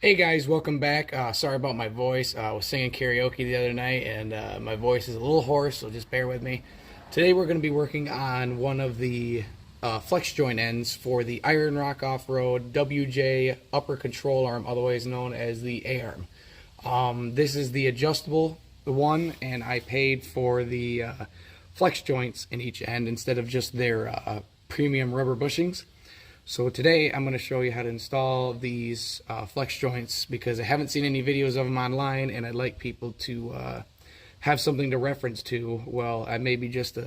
Hey guys, welcome back. Sorry about my voice. I was singing karaoke the other night and my voice is a little hoarse, so just bear with me. Today we're going to be working on one of the flex joint ends for the Iron Rock Offroad WJ upper control arm, otherwise known as the A-arm. This is the adjustable one, and I paid for the flex joints in each end instead of just their premium rubber bushings. So today I'm going to show you how to install these flex joints because I haven't seen any videos of them online, and I'd like people to have something to reference to. Well, I maybe just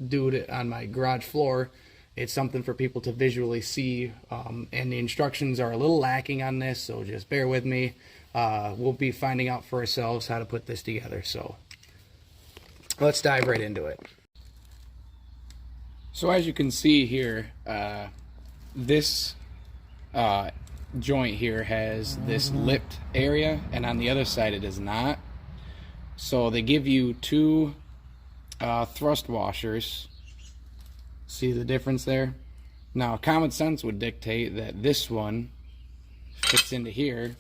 do it on my garage floor. It's something for people to visually see, and the instructions are a little lacking on this, so just bear with me. We'll be finding out for ourselves how to put this together. So let's dive right into it. So as you can see here, this joint here has this lipped area, and on the other side it does not. So they give you two thrust washers. See the difference there? Now common sense would dictate that this one fits into here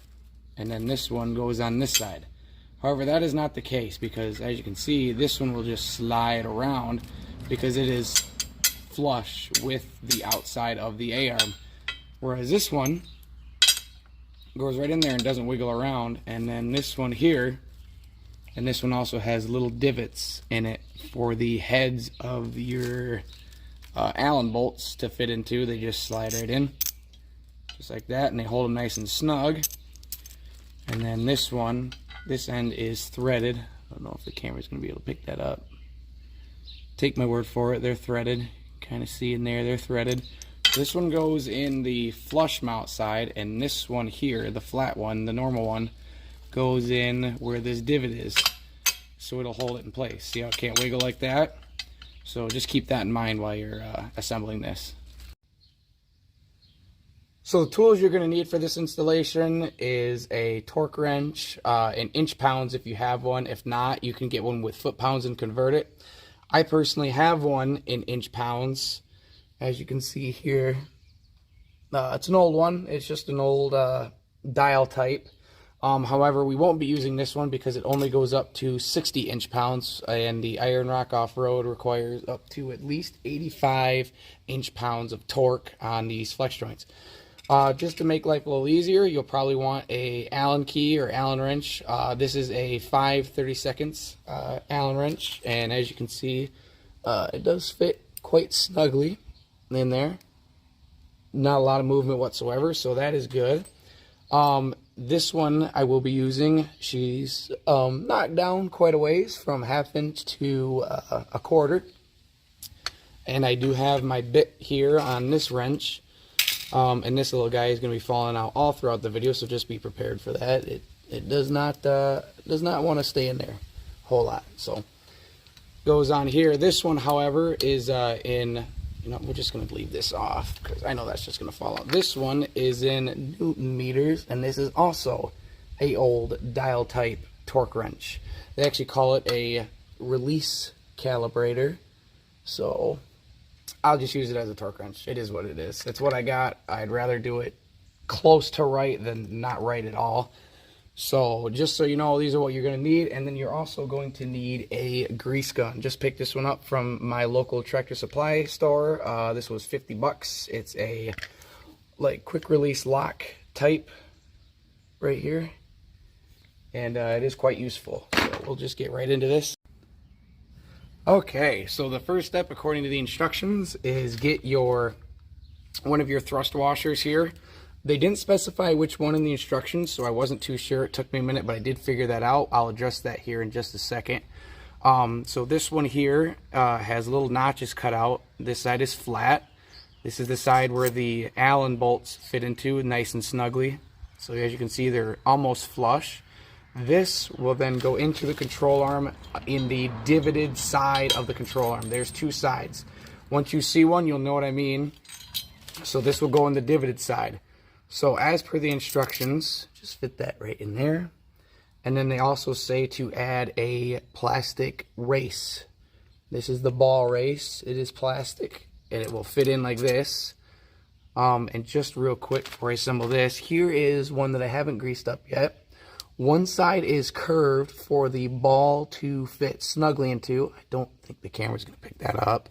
and then this one goes on this side. However, that is not the case, because as you can see, this one will just slide around because it is flush with the outside of the A-arm, whereas this one goes right in there and doesn't wiggle around. And then this one here, and this one also has little divots in it for the heads of your Allen bolts to fit into. They just slide right in just like that, and they hold them nice and snug. And then this one, this end is threaded. I don't know if the camera's going to be able to pick that up. Take my word for it, they're threaded. Kind of see in there, they're threaded. This one goes in the flush mount side, and this one here, the flat one, the normal one, goes in where this divot is, so it'll hold it in place. See how it can't wiggle like that? So just keep that in mind while you're assembling this. So the tools you're going to need for this installation is a torque wrench in inch pounds if you have one. If not, you can get one with foot pounds and convert it. I personally have one in inch pounds, as you can see here. It's an old one. It's just an old dial type. However, we won't be using this one because it only goes up to 60 inch pounds, and the Iron Rock Off-Road requires up to at least 85 inch pounds of torque on these flex joints. Just to make life a little easier, you'll probably want a Allen key or Allen wrench. This is a 5/32 Allen wrench, and as you can see, it does fit quite snugly in there. Not a lot of movement whatsoever, so that is good. This one I will be using. She's knocked down quite a ways from 1/2 inch to 1/4, and I do have my bit here on this wrench. And this little guy is going to be falling out all throughout the video, so just be prepared for that. It does not want to stay in there a whole lot. So goes on here. This one, however, is we're just going to leave this off because I know that's just going to fall out. This one is in Newton meters, and this is also a old dial type torque wrench. They actually call it a release calibrator. So I'll just use it as a torque wrench. It is what it is. It's what I got. I'd rather do it close to right than not right at all. So just so you know, these are what you're going to need. And then you're also going to need a grease gun. Just picked this one up from my local Tractor Supply store. This was 50 bucks. It's a quick release lock type right here. And it is quite useful. So we'll just get right into this. Okay, so the first step according to the instructions is get one of your thrust washers here. They didn't specify which one in the instructions, so I wasn't too sure. It took me a minute, but I did figure that out. I'll address that here in just a second. So this one here has little notches cut out. This side is flat. This is the side where the Allen bolts fit into nice and snugly. So as you can see, they're almost flush. This will then go into the control arm in the divoted side of the control arm. There's two sides. Once you see one, you'll know what I mean. So this will go in the divoted side. So as per the instructions, just fit that right in there. And then they also say to add a plastic race. This is the ball race. It is plastic, and it will fit in like this. And just real quick before I assemble this, here is one that I haven't greased up yet. One side is curved for the ball to fit snugly into. I don't think the camera's going to pick that up.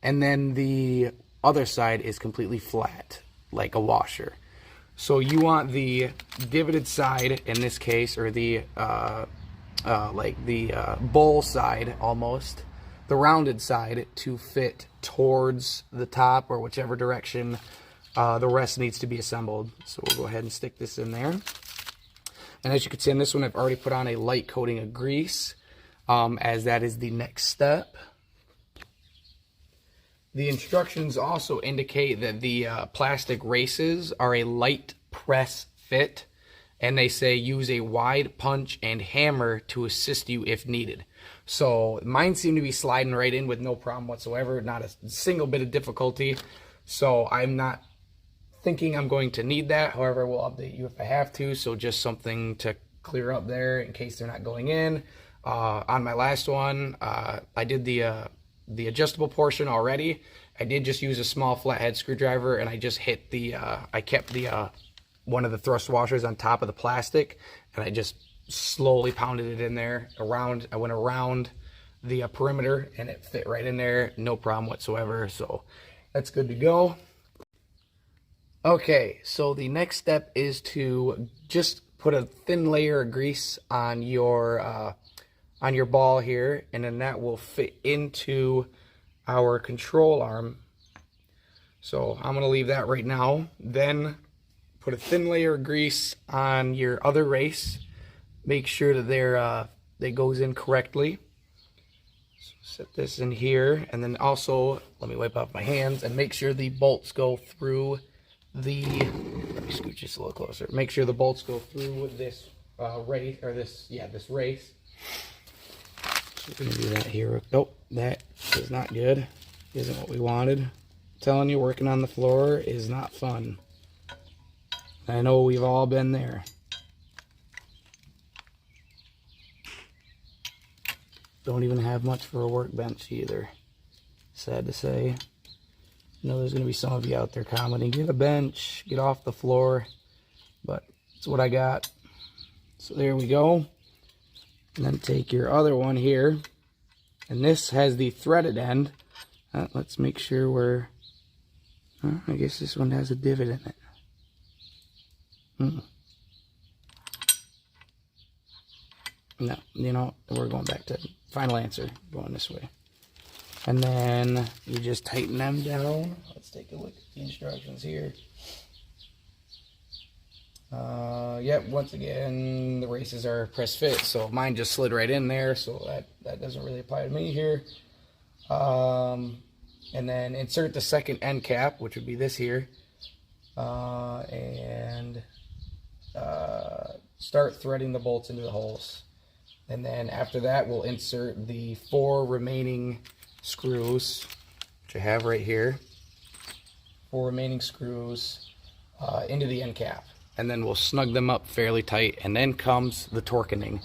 And then the other side is completely flat, like a washer. So you want the divoted side in this case, or the bowl side almost, the rounded side to fit towards the top or whichever direction the rest needs to be assembled. So we'll go ahead and stick this in there. And as you can see on this one, I've already put on a light coating of grease, as that is the next step. The instructions also indicate that the plastic races are a light press fit, and they say use a wide punch and hammer to assist you if needed. So mine seem to be sliding right in with no problem whatsoever, not a single bit of difficulty. So I'm not thinking I'm going to need that. However, we'll update you if I have to. So just something to clear up there in case they're not going in. On my last one, I did the adjustable portion already. I did just use a small flathead screwdriver, and I just hit the, I kept the one of the thrust washers on top of the plastic, and I just slowly pounded it in there around. I went around the perimeter, and it fit right in there, no problem whatsoever. So that's good to go. Okay, so the next step is to just put a thin layer of grease on your ball here, and then that will fit into our control arm. So I'm gonna leave that right now. Then put a thin layer of grease on your other race. Make sure that that goes in correctly. So set this in here, and then also let me wipe off my hands and make sure the bolts go through let me scoot just a little closer. Make sure the bolts go through this race, or this race. So we're gonna do that here. Nope, that is not good. Isn't what we wanted. I'm telling you, working on the floor is not fun. I know we've all been there. Don't even have much for a workbench either. Sad to say. I know there's going to be some of you out there commenting, get a bench, get off the floor, but it's what I got. So there we go. And then take your other one here, and this has the threaded end. Let's make sure we're, I guess this one has a divot in it. No, you know, we're going back to final answer, going this way. And then you just tighten them down. Let's take a look at the instructions here. Yep, once again, the races are press fit, so mine just slid right in there, so that doesn't really apply to me here. And then insert the second end cap, which would be this here, and start threading the bolts into the holes. And then after that, we'll insert the 4 remaining screws, which I have right here. 4 remaining screws into the end cap, and then we'll snug them up fairly tight, and then comes the torquening.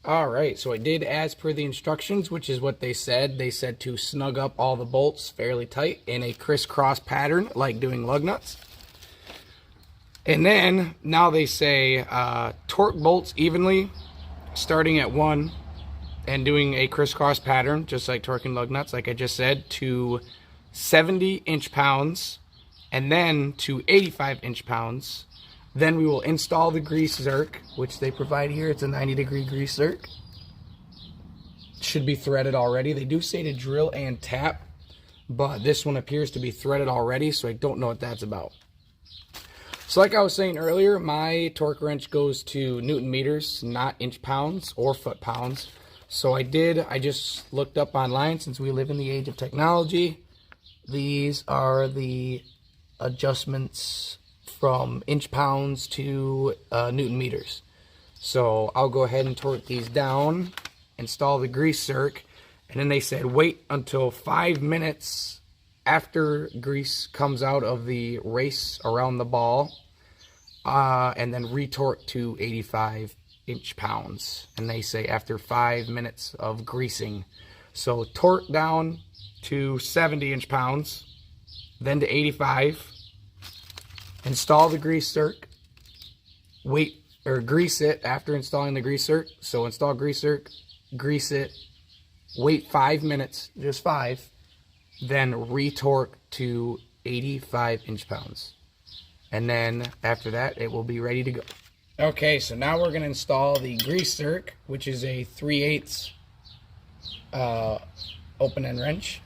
Alright, so I did as per the instructions, which is what they said. They said to snug up all the bolts fairly tight in a crisscross pattern, like doing lug nuts. And then, now they say torque bolts evenly, starting at 1, and doing a crisscross pattern, just like torquing lug nuts, like I just said, to 70 inch-pounds, and then to 85 inch-pounds. Then we will install the grease Zerk, which they provide here. It's a 90-degree grease Zerk. Should be threaded already. They do say to drill and tap, but this one appears to be threaded already, so I don't know what that's about. So like I was saying earlier, my torque wrench goes to Newton meters, not inch pounds or foot pounds. So I just looked up online, since we live in the age of technology. These are the adjustments from inch pounds to Newton meters. So I'll go ahead and torque these down, install the grease Zerk, and then they said wait until 5 minutes after grease comes out of the race around the ball, and then retorque to 85 inch pounds. And they say after 5 minutes of greasing. So torque down to 70 inch pounds, then to 85, install the grease Zerk, wait, or grease it after installing the grease Zerk. So install grease Zerk, grease it, wait 5 minutes, just 5, then retorque to 85 inch pounds. And then after that, it will be ready to go. Okay, so now we're going to install the grease Zerk, which is a 3/8 open end wrench.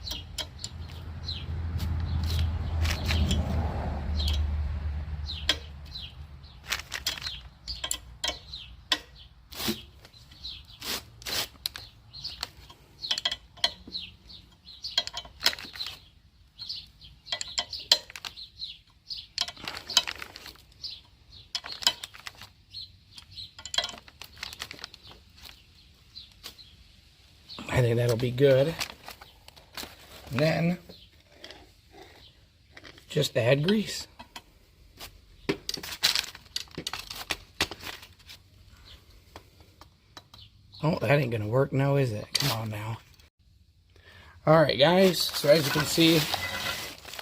I think that'll be good. And then just add grease. Oh, that ain't gonna work now, is it? Come on now. Alright guys, so as you can see,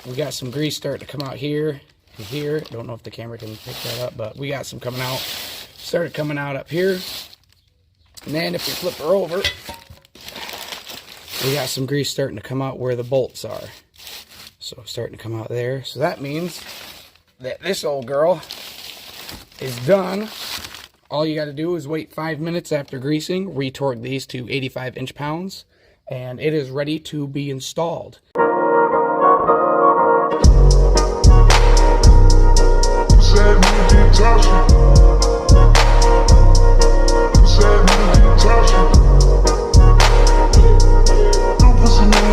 we got some grease starting to come out here and here. I don't know if the camera can pick that up, but we got some coming out. Started coming out up here. And then if we flip her over, we got some grease starting to come out where the bolts are. So starting to come out there. So that means that this old girl is done. All you got to do is wait 5 minutes after greasing, retorque these to 85 inch pounds, and it is ready to be installed.